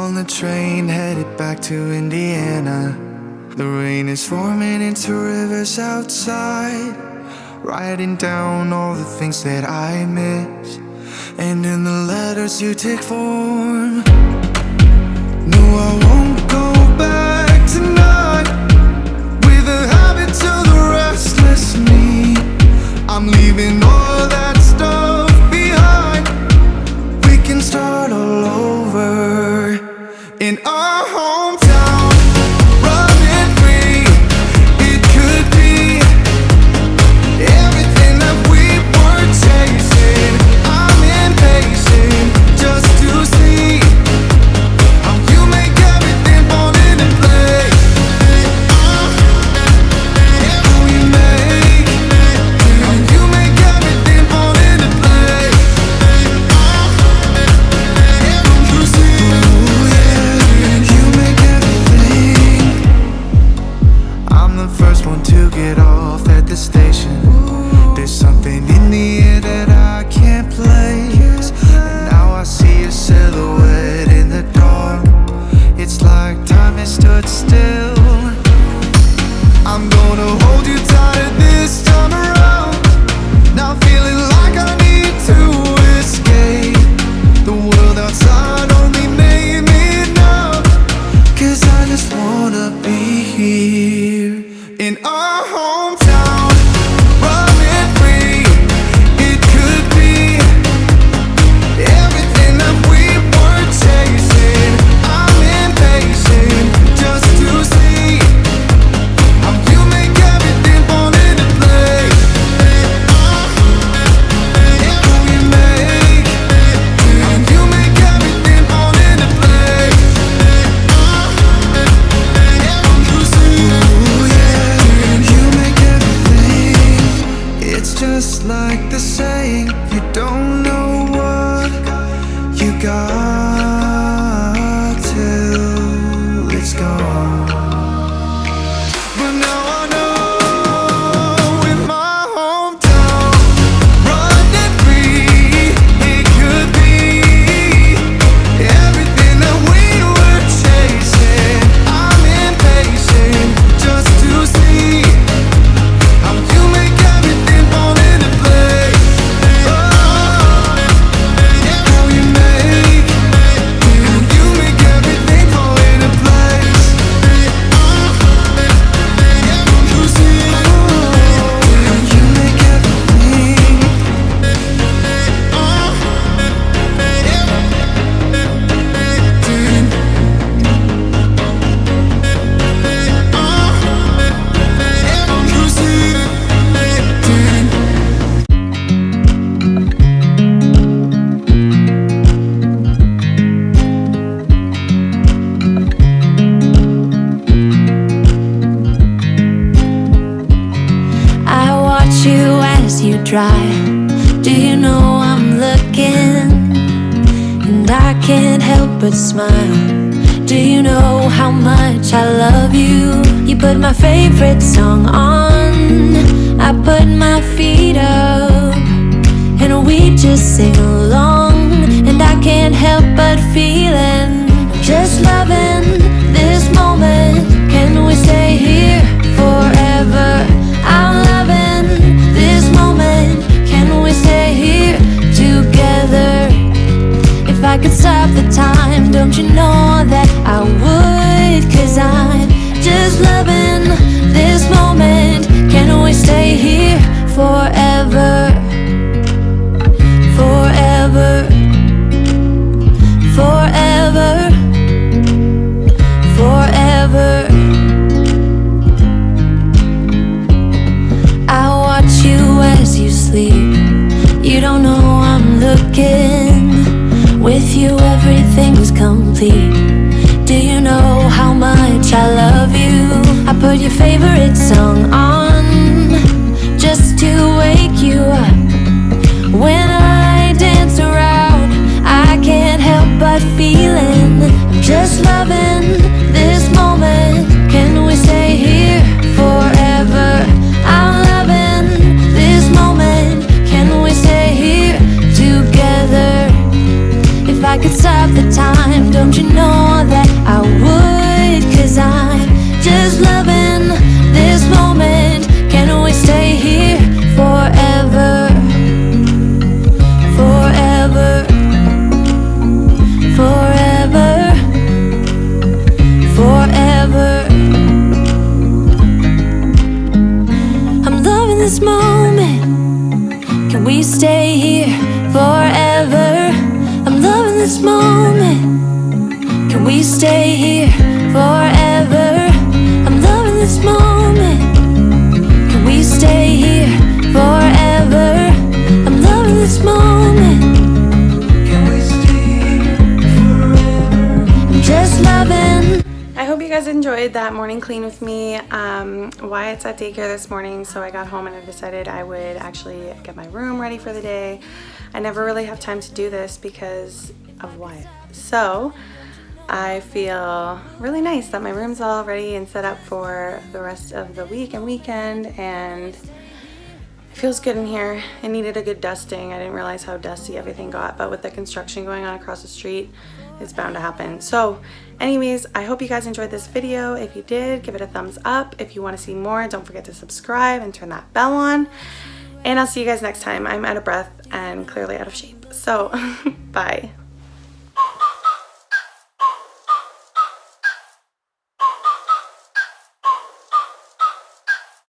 on the train headed back to Indiana. The rain is forming into rivers outside, writing down all the things that I miss, and in the letters you take form. No, I won't go back tonight with the habits of the restless me. I'm leaving all that stuff behind. We can start all over in our hometown, running free. It could be everything that we were chasing. I'm impatient just to see how you make everything fall into place. How you make everything fall into place. You see, ooh, yeah, you make everything. I'm the first one to get off at the station. There's something in the air that I can't place, and now I see a silhouette in the dark. It's like time has stood still. I'm gonna hold you tighter this time around. Now feeling like I need to escape. The world outside only made me numb, 'cause I just wanna be here in our hometown, running free. It could be everything that we were chasing. I'm impatient just to see how you make everything fall into place. How you make everything fall into place. You see, ooh, yeah, you make everything. It's just like the saying, you don't know what you got till it's gone. But now I know, in my hometown, running free. It could be everything that we were chasing. I'm impatient just to see how you make everything fall into place. How you make everything fall into place. You see, how you make everything. You see, I watch you as you drive. Do you know I'm looking? And I can't help but smile. Do you know how much I love you? You put my favorite song on, I put my feet up, and we just sing along. And I can't help but feeling, just loving this moment. Can we stay here forever? I'm loving this moment. Can we stay here together? If I could stop the time, don't you know that I would? 'Cause I'm just loving this moment. Can we stay here forever? Forever. Forever. Forever. I watch you as you sleep. You don't know I'm looking. With you everything's complete. Do you know how much I love you? I put your favorite song on just to wake you up. When I dance around, I can't help but feeling, just loving this moment. Can we stay here forever? I'm loving this moment. Can we stay here together? If I could stop the time, don't you know this moment. Can we stay here forever? I'm loving this moment. Can we stay here forever? I'm loving this moment. Can we stay here forever? I'm loving this moment. Can we stay forever? I'm just loving. I hope you guys enjoyed that morning clean with me. Wyatt's at daycare this morning, so I got home and I decided I would actually get my room ready for the day. I never really have time to do this because of Wyatt. So I feel really nice that my room's all ready and set up for the rest of the week and weekend, and it feels good in here. It needed a good dusting. I didn't realize how dusty everything got, but with the construction going on across the street, it's bound to happen. So anyways, I hope you guys enjoyed this video. If you did, give it a thumbs up. If you want to see more, don't forget to subscribe and turn that bell on. And I'll see you guys next time. I'm out of breath and clearly out of shape. So bye.